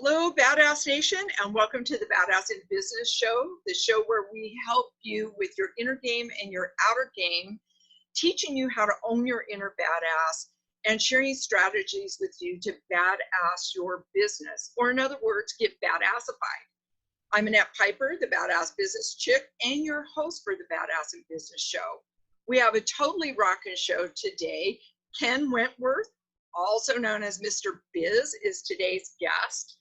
Hello, Badass Nation, and welcome to the Badass in Business Show, the show where we help you with your inner game and your outer game, teaching you how to own your inner badass and sharing strategies with you to badass your business, or in other words, get badassified. I'm Annette Piper, the Badass Business Chick, and your host for the Badass in Business Show. We have a totally rocking show today. Ken Wentworth, also known as Mr. Biz, is today's guest.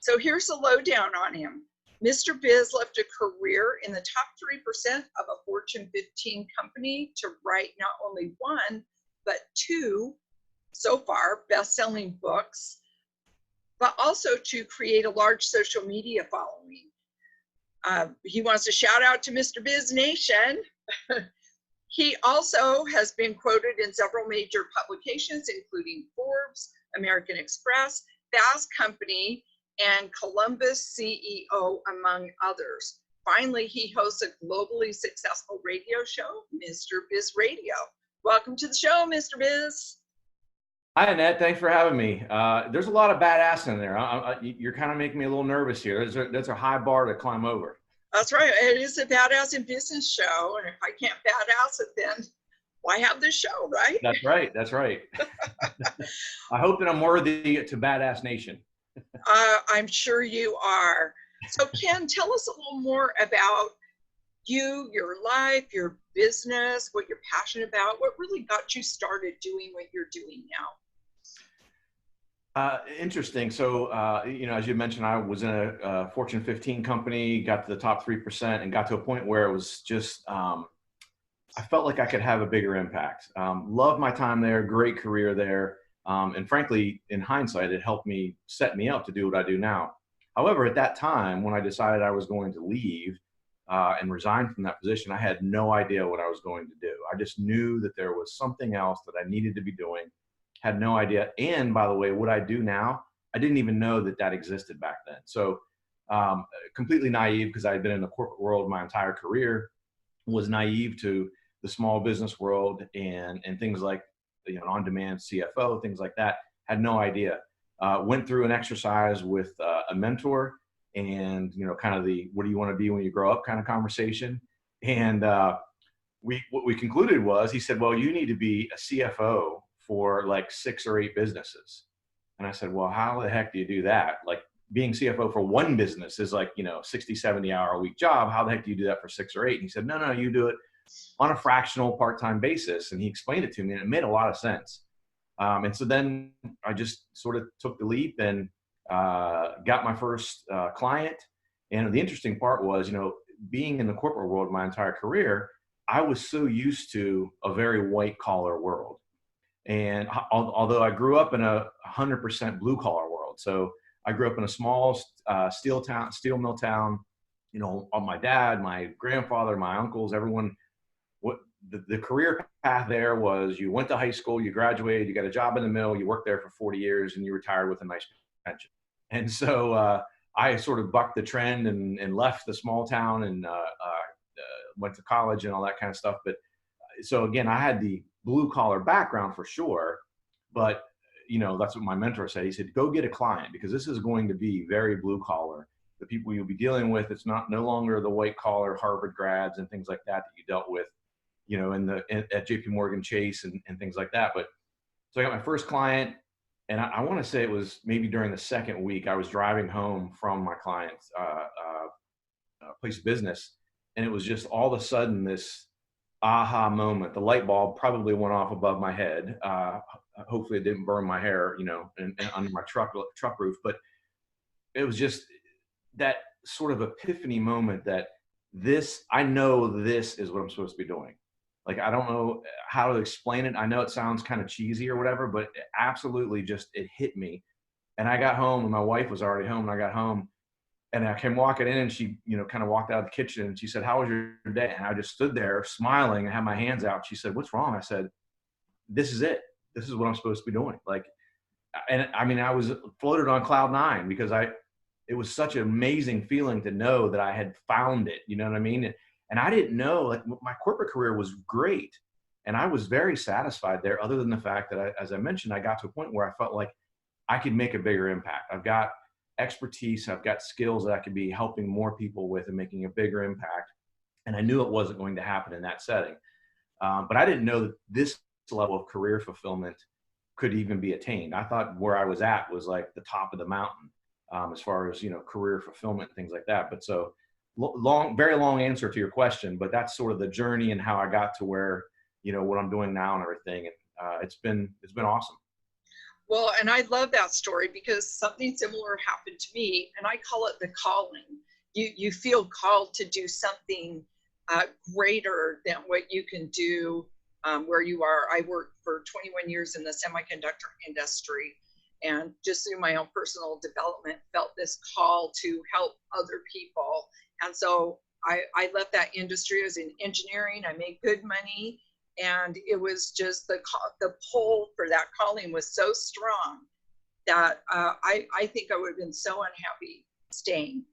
So here's the lowdown on him. Mr. Biz left a career in the top 3% of a Fortune 15 company to write not only one, but two, so far, best-selling books, but also to create a large social media following. He wants to shout out to Mr. Biz Nation. He also has been quoted in several major publications, including Forbes, American Express, Fast Company, and Columbus CEO, among others. Finally, he hosts a globally successful radio show, Mr. Biz Radio. Welcome to the show, Mr. Biz. Hi, Annette. Thanks for having me. There's a lot of badass in there. You're kind of making me a little nervous here. That's a high bar to climb over. That's right. It is a Badass in Business show. And if I can't badass it, then why have this show, right? That's right. That's right. I hope that I'm worthy to Badass Nation. I'm sure you are. So Ken, tell us a little more about you, your life, your business, what you're passionate about, what really got you started doing what you're doing now. Interesting. So, as you mentioned, I was in a Fortune 15 company, got to the top 3% and got to a point where it was just, I felt like I could have a bigger impact. Loved my time there, great career there. And frankly, in hindsight, it helped me set me up to do what I do now. However, at that time, when I decided I was going to leave and resign from that position, I had no idea what I was going to do. I just knew that there was something else that I needed to be doing. Had no idea. And by the way, what I do now, I didn't even know that that existed back then. So completely naive, because I had been in the corporate world my entire career, was naive to the small business world and things like, on-demand CFO, things like that. Had no idea. Went through an exercise with a mentor and, kind of the, what do you want to be when you grow up kind of conversation. And what we concluded was, he said, well, you need to be a CFO for like 6 or 8 businesses. And I said, well, how the heck do you do that? Like being CFO for one business is like, 60, 70 hour a week job. How the heck do you do that for 6 or 8? And he said, no, you do it on a fractional part-time basis. And he explained it to me and it made a lot of sense. And so then I just sort of took the leap and got my first client. And the interesting part was, being in the corporate world my entire career, I was so used to a very white collar world. And although I grew up in a 100% blue collar world, so I grew up in a small steel mill town, my dad, my grandfather, my uncles, everyone, the career path there was you went to high school, you graduated, you got a job in the mill, you worked there for 40 years and you retired with a nice pension. And so I sort of bucked the trend and left the small town and went to college and all that kind of stuff. But so again, I had the blue collar background for sure, but that's what my mentor said. He said, go get a client because this is going to be very blue collar. The people you'll be dealing with, it's no longer the white collar Harvard grads and things like that you dealt with, at JP Morgan Chase and things like that. But so I got my first client, and I want to say it was maybe during the second week, I was driving home from my client's place of business, and it was just all of a sudden this aha moment. The light bulb probably went off above my head. Hopefully it didn't burn my hair, and under my truck roof. But it was just that sort of epiphany moment that I know this is what I'm supposed to be doing. Like, I don't know how to explain it. I know it sounds kind of cheesy or whatever, but it absolutely it hit me. And I got home and my wife was already home and I got home. And I came walking in and she, kind of walked out of the kitchen and she said, how was your day? And I just stood there smiling and had my hands out. She said, what's wrong? I said, this is it. This is what I'm supposed to be doing. I was floated on cloud 9 because it was such an amazing feeling to know that I had found it. You know what I mean? And I didn't know, like, my corporate career was great. And I was very satisfied there, other than the fact that, as I mentioned, I got to a point where I felt like I could make a bigger impact. expertise. I've got skills that I could be helping more people with and making a bigger impact. And I knew it wasn't going to happen in that setting. But I didn't know that this level of career fulfillment could even be attained. I thought where I was at was like the top of the mountain, as far as, career fulfillment and things like that. But so very long answer to your question, but that's sort of the journey and how I got to where, what I'm doing now and everything. And it's been awesome. Well, and I love that story because something similar happened to me, and I call it the calling. You feel called to do something greater than what you can do where you are. I worked for 21 years in the semiconductor industry, and just through my own personal development, felt this call to help other people. And so I left that industry. I was in engineering. I made good money. And it was just the pull for that calling was so strong that I think I would have been so unhappy staying.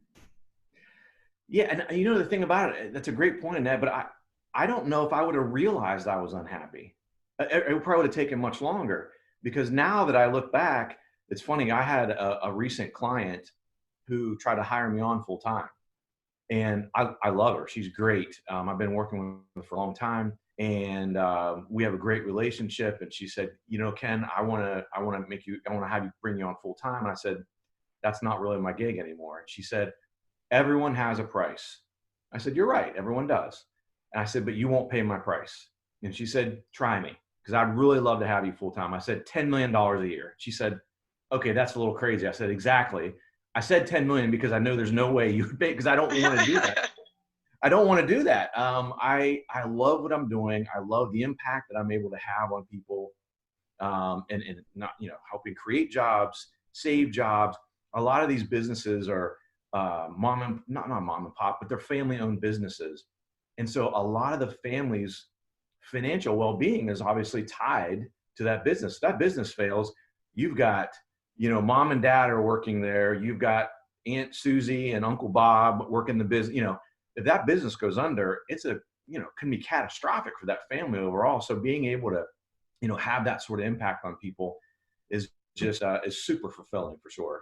Yeah, and the thing about it, that's a great point, Ned, but I don't know if I would have realized I was unhappy. It probably would have taken much longer, because now that I look back, it's funny, I had a recent client who tried to hire me on full time. And I love her. She's great. I've been working with her for a long time, and we have a great relationship. And she said, Ken, I want to bring you on full time. And I said, that's not really my gig anymore. And she said, everyone has a price. I said, you're right. Everyone does. And I said, but you won't pay my price. And she said, try me, because I'd really love to have you full time. I said, $10 million a year. She said, okay, that's a little crazy. I said, exactly. I said 10 million because I know there's no way you would pay, because I don't want to do that. I don't want to do that. I love what I'm doing. I love the impact that I'm able to have on people, and not, helping create jobs, save jobs. A lot of these businesses are not mom and pop, but they're family owned businesses. And so a lot of the family's financial well-being is obviously tied to that business. If that business fails, you've got, mom and dad are working there. You've got Aunt Susie and Uncle Bob working the business. If that business goes under, it's can be catastrophic for that family overall. So being able to, have that sort of impact on people is just is super fulfilling for sure.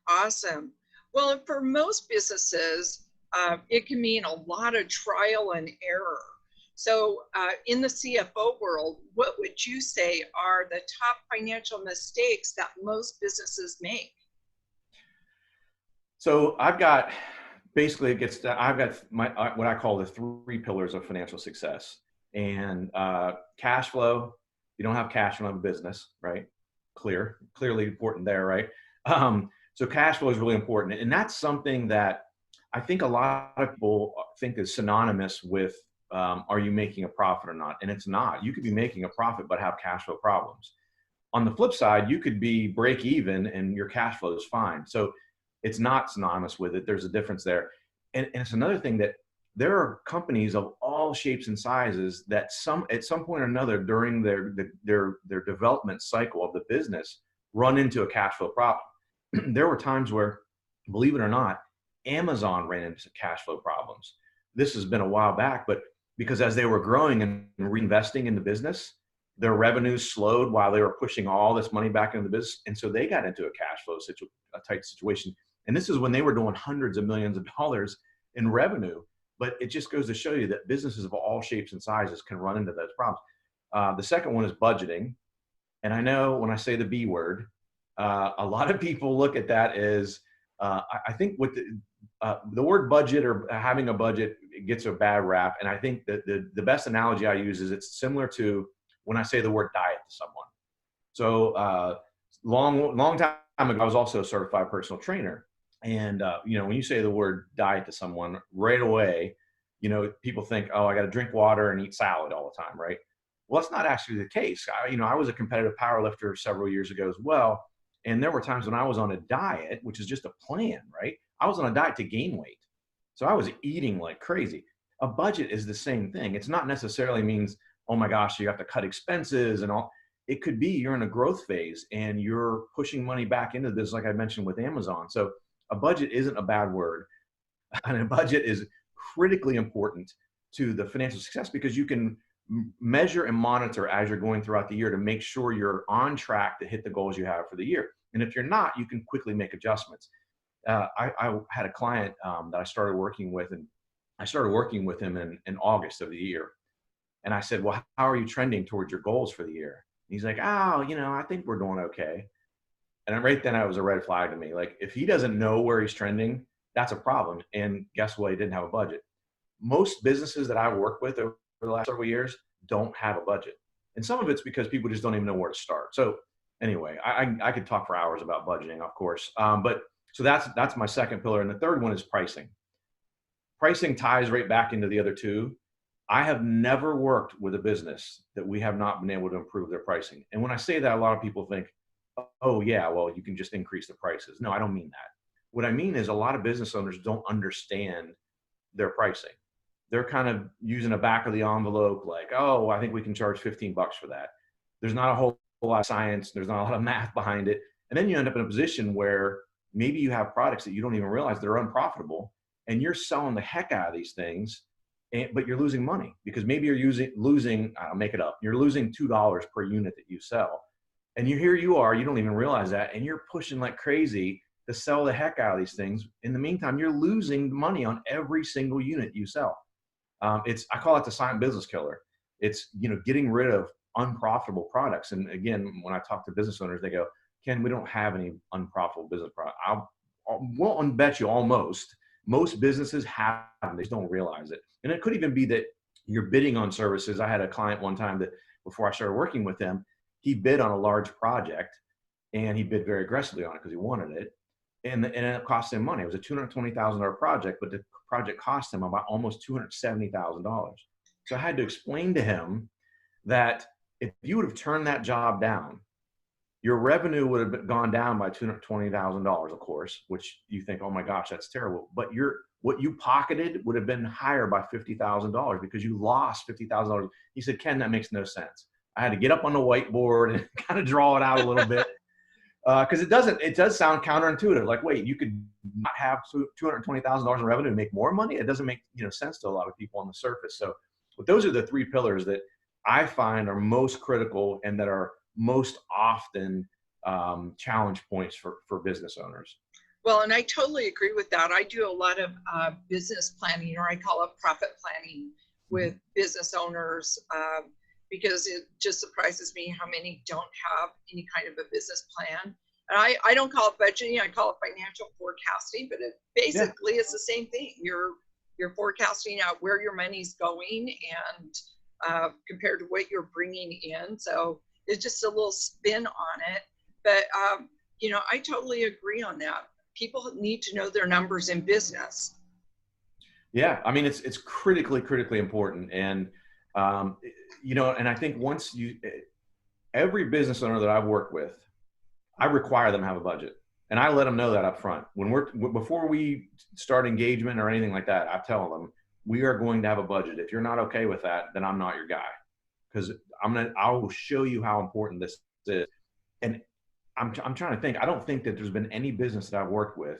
Awesome. Well, for most businesses, it can mean a lot of trial and error. So in the CFO world, what would you say are the top financial mistakes that most businesses make? So I've got what I call the 3 pillars of financial success. And cash flow. You don't have cash, you don't have a business, right? Clearly important there, right? So cash flow is really important. And that's something that I think a lot of people think is synonymous with are you making a profit or not? And it's not. You could be making a profit but have cash flow problems. On the flip side, you could be break even and your cash flow is fine. So it's not synonymous with it. There's a difference there. And it's another thing that there are companies of all shapes and sizes that at some point or another during their development cycle of the business run into a cash flow problem. There were times where, believe it or not, Amazon ran into cash flow problems. This has been a while back, but because as they were growing and reinvesting in the business, their revenues slowed while they were pushing all this money back into the business. And so they got into a cash flow a tight situation. And this is when they were doing hundreds of millions of dollars in revenue. But it just goes to show you that businesses of all shapes and sizes can run into those problems. The second one is budgeting. And I know when I say the B word, a lot of people look at that as, I think with the word budget or having a budget gets a bad rap. And I think that the best analogy I use is it's similar to when I say the word diet to someone. So long time ago, I was also a certified personal trainer. And, when you say the word diet to someone right away, people think, oh, I got to drink water and eat salad all the time, right? Well, that's not actually the case. I was a competitive power lifter several years ago as well. And there were times when I was on a diet, which is just a plan, right? I was on a diet to gain weight. So I was eating like crazy. A budget is the same thing. It's not necessarily means, oh my gosh, you have to cut expenses and all. It could be you're in a growth phase and you're pushing money back into this, like I mentioned with Amazon. So a budget isn't a bad word. And a budget is critically important to the financial success because you can measure and monitor as you're going throughout the year to make sure you're on track to hit the goals you have for the year. And if you're not, you can quickly make adjustments. I had a client that I started working with, and I started working with him in August of the year. And I said, well, how are you trending towards your goals for the year? And he's like, oh, I think we're doing okay. And right then, it was a red flag to me. Like, if he doesn't know where he's trending, that's a problem. And guess what? He didn't have a budget. Most businesses that I work with over the last several years don't have a budget. And some of it's because people just don't even know where to start. So anyway, I could talk for hours about budgeting, of course. But so that's my second pillar. And the third one is pricing. Pricing ties right back into the other two. I have never worked with a business that we have not been able to improve their pricing. And when I say that, a lot of people think, oh yeah, well, you can just increase the prices. No, I don't mean that. What I mean is a lot of business owners don't understand their pricing. They're kind of using a back of the envelope, like, oh, I think we can charge $15 for that. There's not a whole lot of science. There's not a lot of math behind it. And then you end up in a position where maybe you have products that you don't even realize they're unprofitable, and you're selling the heck out of these things, but you're losing money because maybe you're losing, I'll make it up, you're losing $2 per unit that you sell. And here you are, you don't even realize that, and you're pushing like crazy to sell the heck out of these things. In the meantime, you're losing money on every single unit you sell. I call it the silent business killer. It's, getting rid of unprofitable products. And again, when I talk to business owners, they go, Ken, we don't have any unprofitable business product. I won't bet you most businesses have them. They just don't realize it. And it could even be that you're bidding on services. I had a client one time that before I started working with him, he bid on a large project, and he bid very aggressively on it because he wanted it. And it cost him money. It was a $220,000 project, but the project cost him about almost $270,000. So I had to explain to him that if you would have turned that job down, your revenue would have gone down by $220,000, of course, which you think, oh my gosh, that's terrible. But what you pocketed would have been higher by $50,000 because you lost $50,000. He said, Ken, that makes no sense. I had to get up on the whiteboard and kind of draw it out a little bit. Because it does sound counterintuitive. Like, wait, you could not have $220,000 in revenue and make more money? It doesn't make sense to a lot of people on the surface. So, but those are the three pillars that I find are most critical and that are most often challenge points for business owners. Well, and I totally agree with that. I do a lot of business planning, or I call it profit planning, with business owners. Because it just surprises me how many don't have any kind of a business plan. And I don't call it budgeting, I call it financial forecasting, but basically it's the same thing. You're forecasting out where your money's going and compared to what you're bringing in. So it's just a little spin on it. But, I totally agree on that. People need to know their numbers in business. Yeah, I mean, it's critically important. And and I think every business owner that I've worked with, I require them to have a budget, and I let them know that up front. Before we start engagement or anything like that, I tell them we are going to have a budget. If you're not okay with that, then I'm not your guy, because I will show you how important this is. And I'm trying to think. I don't think that there's been any business that I've worked with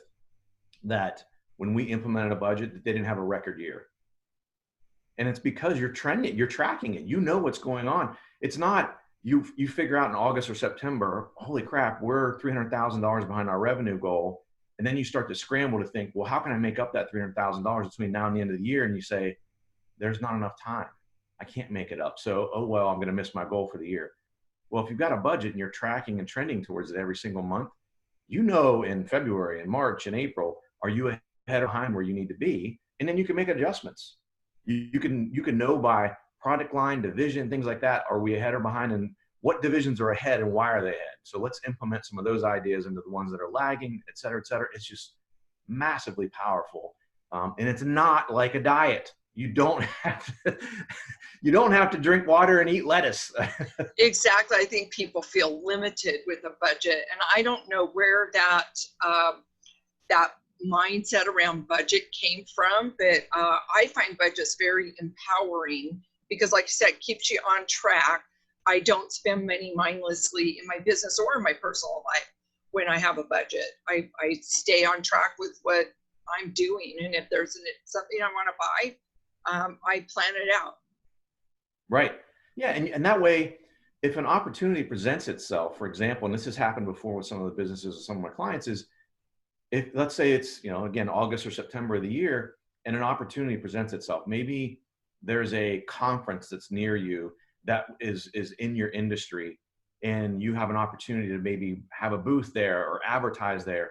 that when we implemented a budget that they didn't have a record year. And it's because you're trending, you're tracking it. You know what's going on. It's not you figure out in August or September, holy crap, we're $300,000 behind our revenue goal. And then you start to scramble to think, well, how can I make up that $300,000 between now and the end of the year? And you say, there's not enough time. I can't make it up. So, oh, well, I'm going to miss my goal for the year. Well, if you've got a budget and you're tracking and trending towards it every single month, in February and March and April, are you ahead or behind where you need to be? And then you can make adjustments. You can know by product line, division, things like that. Are we ahead or behind, and what divisions are ahead and why are they ahead? So let's implement some of those ideas into the ones that are lagging, et cetera, et cetera. It's just massively powerful. And it's not like a diet. You don't have to drink water and eat lettuce. Exactly. I think people feel limited with a budget, and I don't know where that mindset around budget came from, but I find budgets very empowering because, like I said, it keeps you on track. I don't spend money mindlessly in my business or in my personal life when I have a budget. I stay on track with what I'm doing, and if there's something I want to buy, I plan it out. Right. Yeah. And that way, if an opportunity presents itself, for example, and this has happened before with some of the businesses of some of my clients, is if let's say it's, again, August or September of the year, and an opportunity presents itself, maybe there's a conference that's near you that is in your industry, and you have an opportunity to maybe have a booth there or advertise there.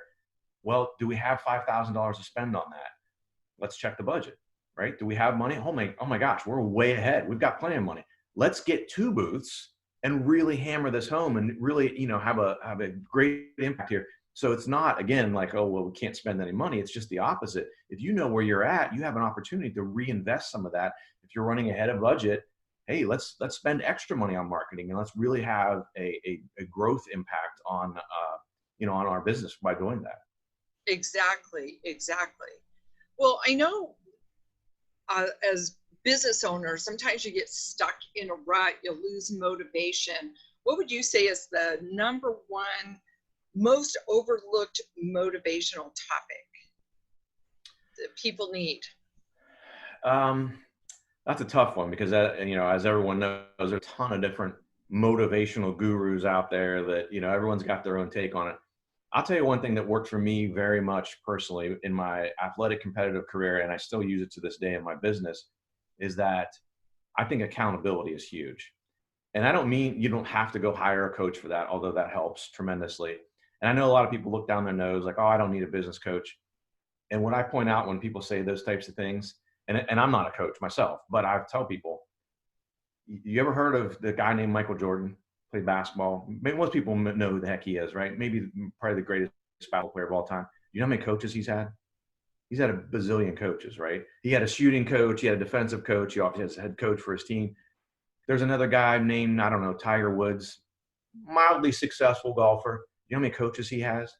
Well, do we have $5,000 to spend on that? Let's check the budget, right? Do we have money? Oh my gosh, we're way ahead. We've got plenty of money. Let's get 2 booths and really hammer this home and really, have a great impact here. So it's not, again, like, oh, well, we can't spend any money. It's just the opposite. If you know where you're at, you have an opportunity to reinvest some of that. If you're running ahead of budget, hey, let's spend extra money on marketing, and let's really have a growth impact on, on our business by doing that. Exactly. Exactly. Well, I know as business owners, sometimes you get stuck in a rut, you lose motivation. What would you say is the number one most overlooked motivational topic that people need? That's a tough one because, as everyone knows, there's a ton of different motivational gurus out there that, everyone's got their own take on it. I'll tell you one thing that worked for me very much personally in my athletic competitive career, and I still use it to this day in my business, is that I think accountability is huge. And I don't mean you don't have to go hire a coach for that, although that helps tremendously. And I know a lot of people look down their nose like, oh, I don't need a business coach. And what I point out when people say those types of things, and I'm not a coach myself, but I tell people, you ever heard of the guy named Michael Jordan? Played basketball. Maybe most people know who the heck he is, right? Maybe probably the greatest basketball player of all time. You know how many coaches he's had? He's had a bazillion coaches, right? He had a shooting coach. He had a defensive coach. He obviously has a head coach for his team. There's another guy named, I don't know, Tiger Woods, mildly successful golfer. You know how many coaches he has?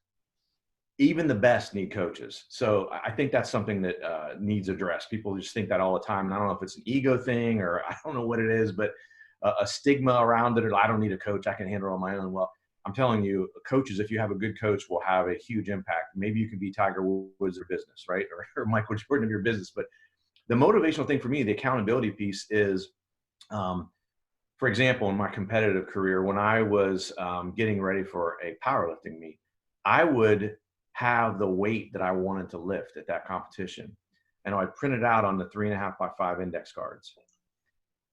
Even the best need coaches. So I think that's something that needs addressed. People just think that all the time. And I don't know if it's an ego thing or I don't know what it is, but a stigma around it. Or I don't need a coach. I can handle it on my own. Well, I'm telling you, coaches, if you have a good coach, will have a huge impact. Maybe you can be Tiger Woods of business, right? Or Michael Jordan of your business. But the motivational thing for me, the accountability piece is, for example, in my competitive career, when I was getting ready for a powerlifting meet, I would have the weight that I wanted to lift at that competition. And I'd print it out on the 3.5x5 index cards.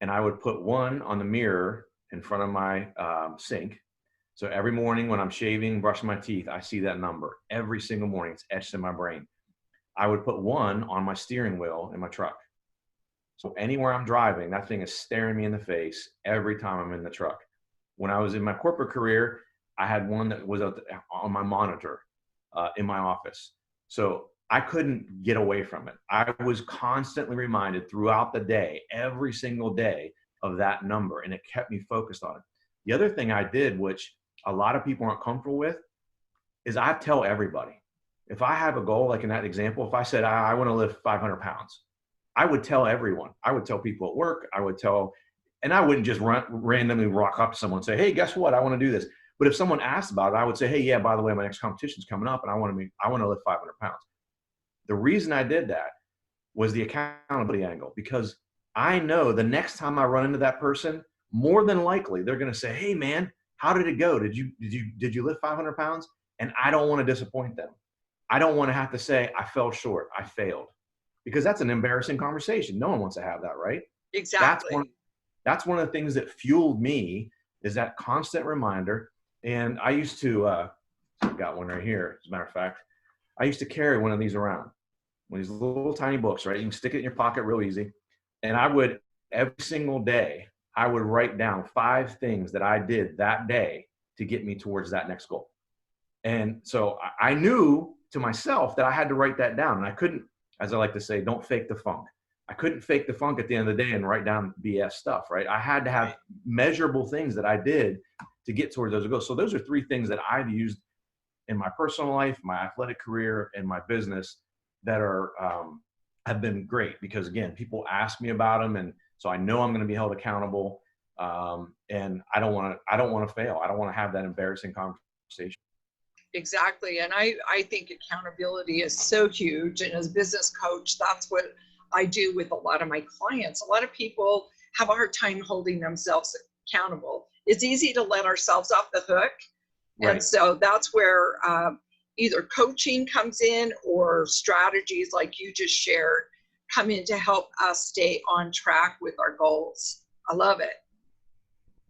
And I would put one on the mirror in front of my sink. So every morning when I'm shaving, brushing my teeth, I see that number. Every single morning, it's etched in my brain. I would put one on my steering wheel in my truck. So anywhere I'm driving, that thing is staring me in the face every time I'm in the truck. When I was in my corporate career, I had one that was on my monitor in my office. So I couldn't get away from it. I was constantly reminded throughout the day, every single day, of that number, and it kept me focused on it. The other thing I did, which a lot of people aren't comfortable with, is I tell everybody. If I have a goal, like in that example, if I said I want to lift 500 pounds, I would tell everyone. I would tell people at work. And I wouldn't just randomly rock up to someone and say, hey, guess what? I want to do this. But if someone asked about it, I would say, hey, yeah, by the way, my next competition's coming up and I want to lift 500 pounds. The reason I did that was the accountability angle, because I know the next time I run into that person, more than likely they're going to say, hey man, how did it go? Did you lift 500 pounds? And I don't want to disappoint them. I don't want to have to say I fell short, I failed, because that's an embarrassing conversation. No one wants to have that, right? Exactly. That's one of the things that fueled me, is that constant reminder. And I used to, I've got one right here, as a matter of fact. I used to carry one of these around, one of these little tiny books, right? You can stick it in your pocket real easy. And I would, every single day, I would write down 5 things that I did that day to get me towards that next goal. And so I knew to myself that I had to write that down. And I couldn't, as I like to say, don't fake the funk. I couldn't fake the funk at the end of the day and write down BS stuff, right? I had to have measurable things that I did to get towards those goals. So those are 3 things that I've used in my personal life, my athletic career, and my business that are have been great, because again, people ask me about them, and so I know I'm going to be held accountable. And I don't want to fail. I don't want to have that embarrassing conversation. Exactly. And I think accountability is so huge. And as a business coach, that's what I do with a lot of my clients. A lot of people have a hard time holding themselves accountable. It's easy to let ourselves off the hook. Right. And so that's where either coaching comes in or strategies like you just shared come in to help us stay on track with our goals. I love it.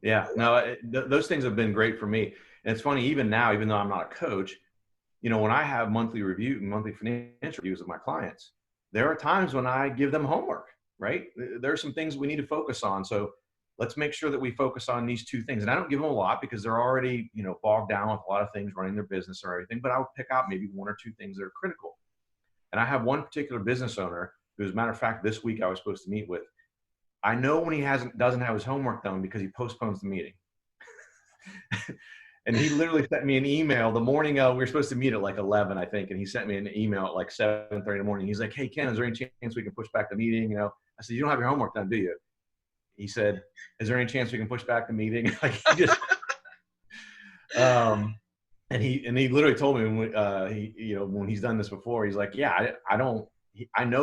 Yeah, no, those things have been great for me. And it's funny, even now, even though I'm not a coach, you know, when I have monthly financial reviews of my clients, there are times when I give them homework, right? There are some things we need to focus on. So let's make sure that we focus on these two things. And I don't give them a lot because they're already, you know, bogged down with a lot of things running their business or everything, but I'll pick out maybe one or two things that are critical. And I have one particular business owner who, as a matter of fact, this week I was supposed to meet with. I know when he doesn't have his homework done because he postpones the meeting. And he literally sent me an email the morning we were supposed to meet at like 11, I think. And he sent me an email at like 7:30 in the morning. He's like, "Hey, Ken, is there any chance we can push back the meeting?" You know, I said, "You don't have your homework done, do you?" He said, "Is there any chance we can push back the meeting?" Like he just, and he literally told me when he, you know, when he's done this before, he's like, "Yeah, I know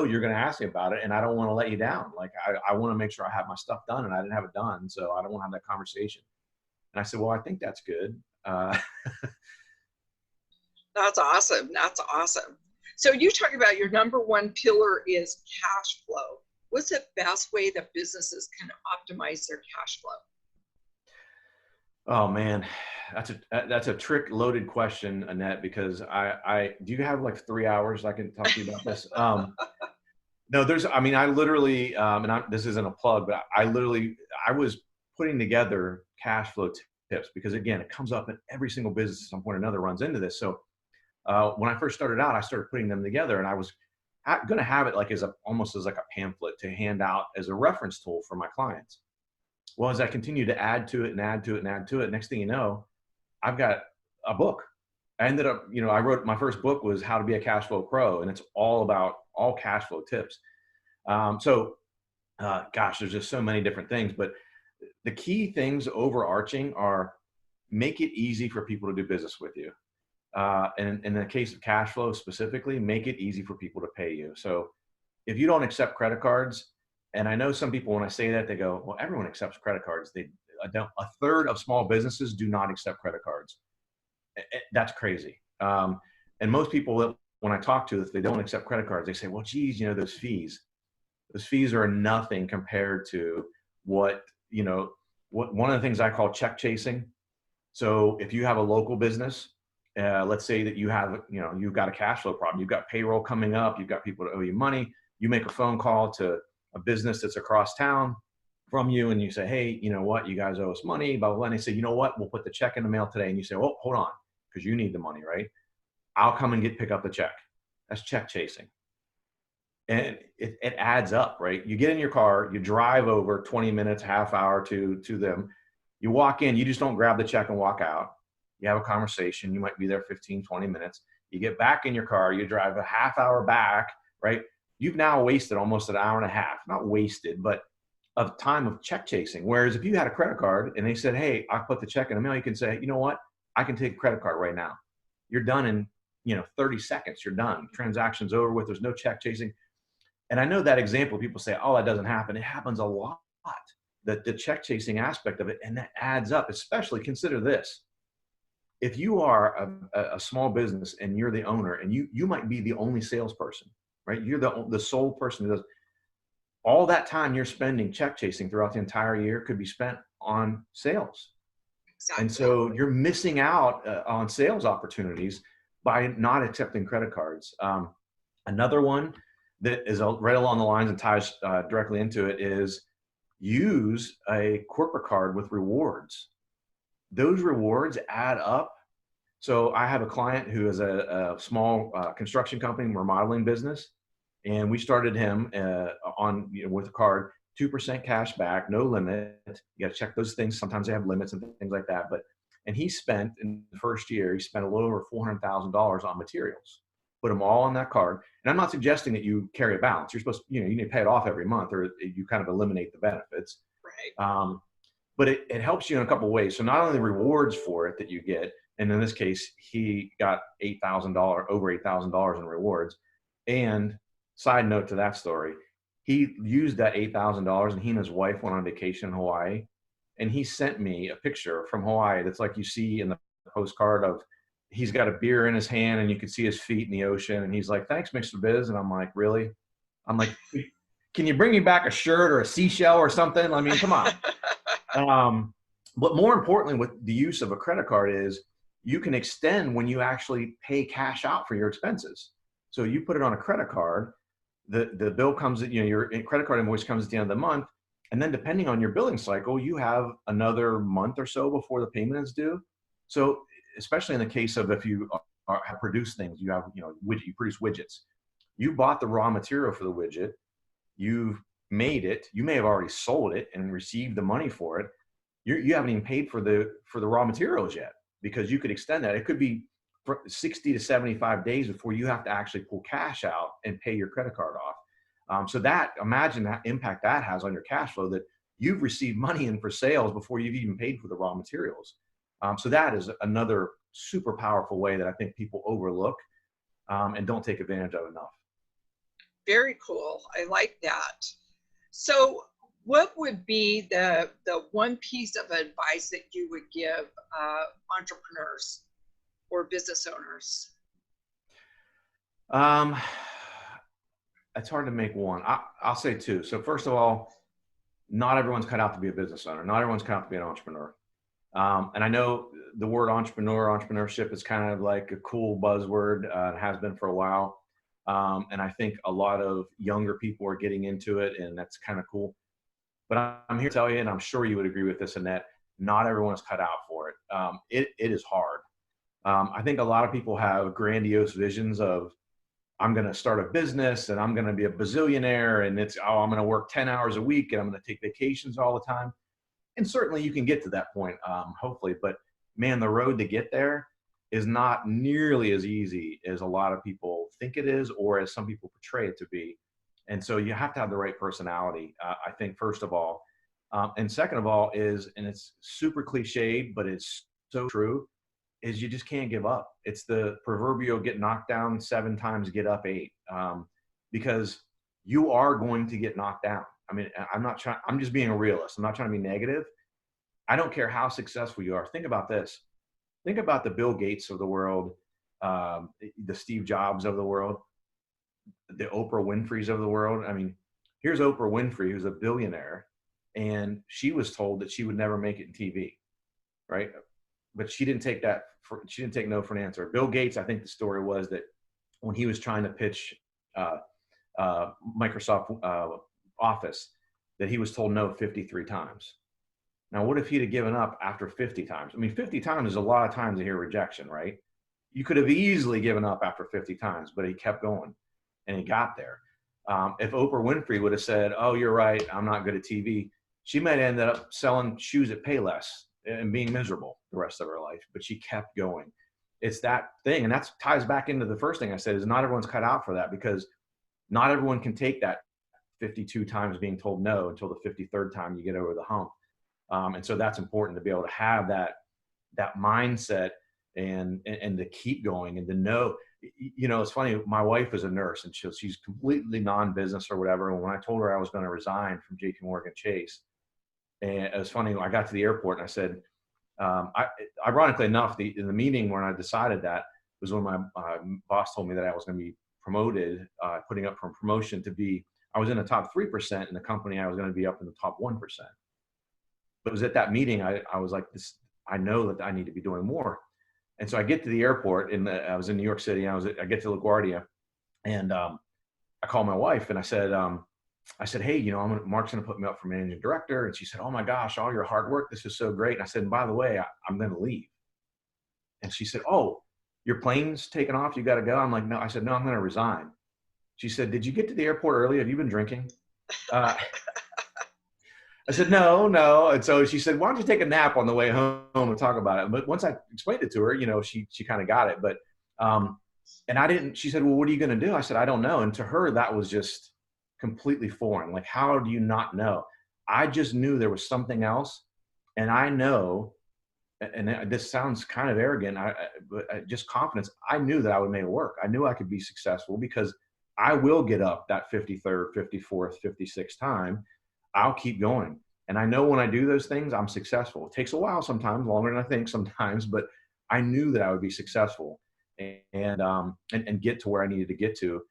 you're going to ask me about it and I don't want to let you down. Like I want to make sure I have my stuff done and I didn't have it done. So I don't want to have that conversation." And I said, "Well, I think that's good." That's awesome. That's awesome. So you talk about your number one pillar is cash flow. What's the best way that businesses can optimize their cash flow? Oh man, that's a trick loaded question, Annette, because I do you have like 3 hours I can talk to you about this? No, I mean, I literally, this isn't a plug, but I was putting together cash flow tips because again, it comes up in every single business at some point or another runs into this. So when I first started out, I started putting them together and I was going to have it like almost as like a pamphlet to hand out as a reference tool for my clients. Well, as I continue to add to it and add to it and add to it, next thing you know, I've got a book. I ended up, you know, I wrote my first book was How to Be a Cash Flow Pro, and it's all about all cash flow tips. Gosh, there's just so many different things, but the key things overarching are make it easy for people to do business with you. And in the case of cash flow specifically, make it easy for people to pay you. So if you don't accept credit cards, and I know some people, when I say that, they go, "Well, everyone accepts credit cards." A third of small businesses do not accept credit cards. That's crazy. And most people that when I talk to, if they don't accept credit cards, they say, "Well, geez, you know, those fees are nothing compared to what, you know, one of the things I call check chasing." So if you have a local business, let's say that you've got a cash flow problem, you've got payroll coming up, you've got people that owe you money, you make a phone call to a business that's across town from you and you say, "Hey, you know what, you guys owe us money, blah, blah, blah." And they say, "You know what, we'll put the check in the mail today." And you say, "Well, hold on, because you need the money, right? I'll come and pick up the check." That's check chasing. And it adds up, right? You get in your car, you drive over 20 minutes, half hour to them. You walk in, you just don't grab the check and walk out. You have a conversation. You might be there 15, 20 minutes. You get back in your car, you drive a half hour back, right? You've now wasted almost an hour and a half, not wasted, but of time of check chasing. Whereas if you had a credit card and they said, "Hey, I'll put the check in the mail," you can say, "You know what? I can take a credit card right now." You're done in, 30 seconds. You're done. Transaction's over with. There's no check chasing. And I know that example, people say, "Oh, that doesn't happen." It happens a lot, the check chasing aspect of it. And that adds up, especially consider this. If you are a small business and you're the owner and you might be the only salesperson, right? You're the sole person who does all that time you're spending check chasing throughout the entire year could be spent on sales. Exactly. And so you're missing out on sales opportunities by not accepting credit cards. Another one that is right along the lines and ties directly into it is use a corporate card with rewards. Those rewards add up. So I have a client who is a small construction company, remodeling business, and we started him with a card, 2% cash back, no limit. You got to check those things. Sometimes they have limits and things like that. And he spent in the first year, he spent a little over $400,000 on materials. Put them all on that card. And I'm not suggesting that you carry a balance. You're supposed to, you need to pay it off every month, or you kind of eliminate the benefits. Right. But it helps you in a couple of ways. So not only the rewards for it that you get, and in this case, he got over $8,000 in rewards. And side note to that story, he used that $8,000 and he and his wife went on vacation in Hawaii. And he sent me a picture from Hawaii that's like you see in the postcard of, he's got a beer in his hand and you can see his feet in the ocean. And he's like, thanks, Mr. Biz. And I'm like, really? I'm like, can you bring me back a shirt or a seashell or something? I mean, come on. But more importantly, with the use of a credit card is you can extend when you actually pay cash out for your expenses. So you put it on a credit card, the bill comes, your credit card invoice comes at the end of the month. And then depending on your billing cycle, you have another month or so before the payment is due. So especially in the case of if you have produced things, you have, you produce widgets. You bought the raw material for the widget, you've made it, you may have already sold it and received the money for it. You haven't even paid for the raw materials yet, because you could extend that. It could be 60 to 75 days before you have to actually pull cash out and pay your credit card off. So imagine that impact that has on your cash flow, that you've received money in for sales before you've even paid for the raw materials. So that is another super powerful way that I think people overlook and don't take advantage of enough. Very cool. I like that. So what would be the one piece of advice that you would give entrepreneurs or business owners? It's hard to make one. I'll say two. So first of all, not everyone's cut out to be a business owner. Not everyone's cut out to be an entrepreneur. And I know the word entrepreneurship is kind of like a cool buzzword. It has been for a while. And I think a lot of younger people are getting into it, and that's kind of cool. But I'm here to tell you, and I'm sure you would agree with this, Annette, not everyone is cut out for it. It is hard. I think a lot of people have grandiose visions of, I'm going to start a business and I'm going to be a bazillionaire, and I'm going to work 10 hours a week and I'm going to take vacations all the time. And certainly you can get to that point, hopefully, but man, the road to get there is not nearly as easy as a lot of people think it is, or as some people portray it to be. And so you have to have the right personality, I think, first of all. And second of all is, and it's super cliched, but it's so true, is you just can't give up. It's the proverbial get knocked down 7 times, get up 8, because you are going to get knocked down. I mean, I'm just being a realist. I'm not trying to be negative. I don't care how successful you are. Think about this. Think about the Bill Gates of the world, the Steve Jobs of the world, the Oprah Winfreys of the world. I mean, here's Oprah Winfrey, who's a billionaire, and she was told that she would never make it in TV, right? But she didn't take no for an answer. Bill Gates, I think the story was that when he was trying to pitch Microsoft Office, that he was told no 53 times. Now, what if he'd have given up after 50 times? I mean, 50 times is a lot of times to hear rejection, right? You could have easily given up after 50 times, but he kept going and he got there. If Oprah Winfrey would have said, oh, you're right, I'm not good at TV, she might end up selling shoes at Payless and being miserable the rest of her life, but she kept going. It's that thing. And that ties back into the first thing I said, is not everyone's cut out for that, because not everyone can take that 52 times being told no until the 53rd time you get over the hump. And so that's important, to be able to have that mindset and to keep going and to know. It's funny, my wife is a nurse and she's completely non-business or whatever. And when I told her I was going to resign from JP Morgan Chase, and it was funny, I got to the airport and I said, ironically enough, in the meeting when I decided that was when my boss told me that I was going to be promoted, putting up for promotion I was in the top 3% in the company. I was going to be up in the top 1%. But it was at that meeting, I was like, I know that I need to be doing more. And so I get to the airport, and I was in New York City. I get to LaGuardia, and I called my wife and I said, hey, Mark's going to put me up for managing director. And she said, oh my gosh, all your hard work, this is so great. And I said, and by the way, I'm going to leave. And she said, oh, your plane's taking off, you got to go? I'm like, no. I said, no, I'm going to resign. She said, did you get to the airport early? Have you been drinking? I said, no. And so she said, why don't you take a nap on the way home and talk about it? But once I explained it to her, she kind of got it. But, she said, well, what are you going to do? I said, I don't know. And to her, that was just completely foreign. Like, how do you not know? I just knew there was something else. And I know, and this sounds kind of arrogant, but just confidence. I knew that I would make it work. I knew I could be successful because I will get up that 53rd, 54th, 56th time. I'll keep going. And I know when I do those things, I'm successful. It takes a while sometimes, longer than I think sometimes, but I knew that I would be successful and get to where I needed to get to.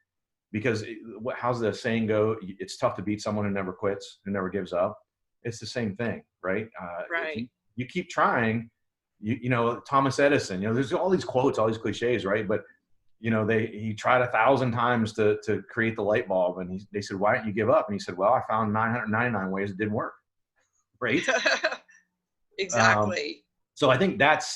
Because how's the saying go? It's tough to beat someone who never quits, who never gives up. It's the same thing, right? If Right. you keep trying, you know, Thomas Edison, you know, there's all these quotes, all these cliches, right? But you know, he tried 1,000 times to create the light bulb, and they said, why don't you give up? And he said, well, I found 999 ways it didn't work, right? Um, Exactly. so I think that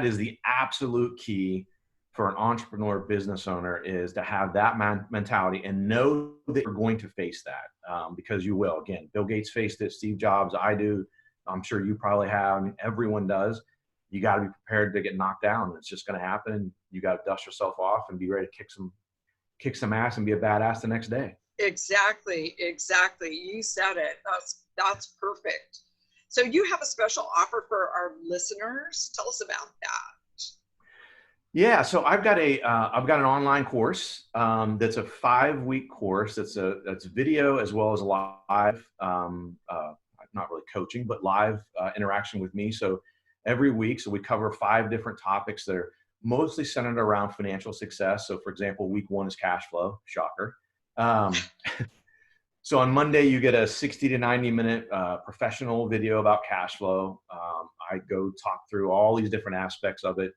is the absolute key for an entrepreneur business owner, is to have that mentality and know that you're going to face that, because you will. Again, Bill Gates faced it, Steve Jobs, I do. I'm sure you probably have. I mean, everyone does. You got to be prepared to get knocked down. It's just going to happen. You got to dust yourself off and be ready to kick some ass and be a badass the next day. Exactly. Exactly. You said it. That's perfect. So you have a special offer for our listeners. Tell us about that. Yeah, so I've got an online course that's a 5-week course. That's video as well as live, not really coaching, but live interaction with me. So every week, so we cover 5 different topics that are mostly centered around financial success. So, for example, week 1 is cash flow. Shocker. So on Monday, you get a 60 to 90-minute professional video about cash flow. I go talk through all these different aspects of it.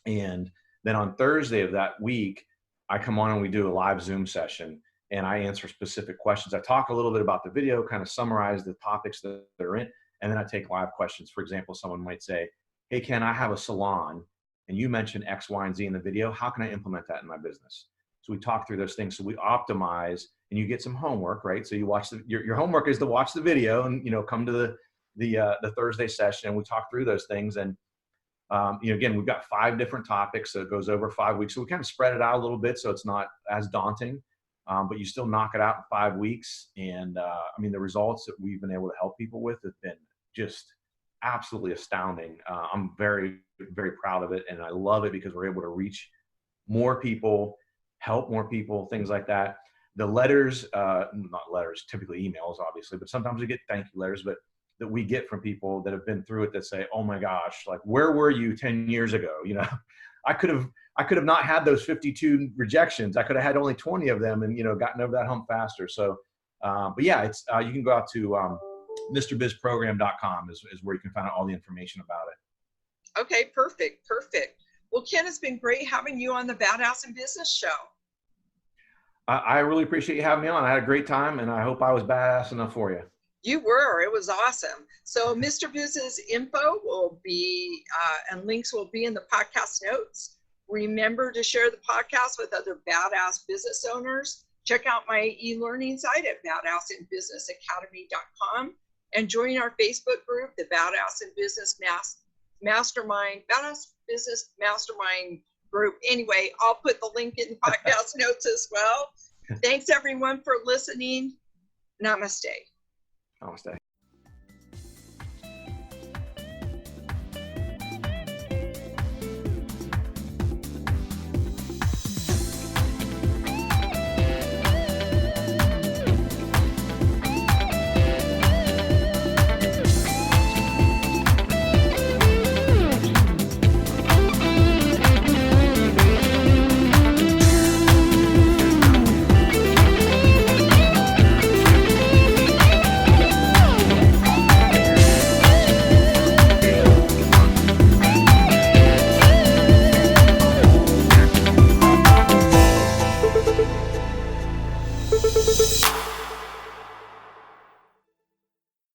And then on Thursday of that week, I come on and we do a live Zoom session, and I answer specific questions. I talk a little bit about the video, kind of summarize the topics that they're in, and then I take live questions. For example, someone might say, hey, Ken, I have a salon, and you mentioned X, Y, and Z in the video. How can I implement that in my business? So we talk through those things. So we optimize, and you get some homework, right? So you watch your homework is to watch the video and, you know, come to the Thursday session, and we talk through those things. And you know, again, we've got 5 different topics, so it goes over 5 weeks. So we kind of spread it out a little bit, so it's not as daunting, but you still knock it out in 5 weeks. And I mean, the results that we've been able to help people with have been just absolutely astounding. I'm very, very proud of it, and I love it because we're able to reach more people, help more people, things like that. The letters, not letters, typically emails, obviously, but sometimes we get thank you letters, but that we get from people that have been through it that say, oh my gosh, like, where were you 10 years ago? You know, I could have not had those 52 rejections. I could have had only 20 of them and, you know, gotten over that hump faster. So, but yeah, it's, you can go out to MrBizProgram.com is where you can find out all the information about it. Okay, perfect. Perfect. Well, Ken, it's been great having you on the Badass in Business show. I really appreciate you having me on. I had a great time, and I hope I was badass enough for you. You were. It was awesome. So Mr. Biz's info will be, and links will be in the podcast notes. Remember to share the podcast with other badass business owners. Check out my e-learning site at badassinbusinessacademy.com and join our Facebook group, the Badass in Business Mastermind, Badass Business Mastermind group. Anyway, I'll put the link in the podcast notes as well. Thanks everyone for listening. Namaste. Namaste.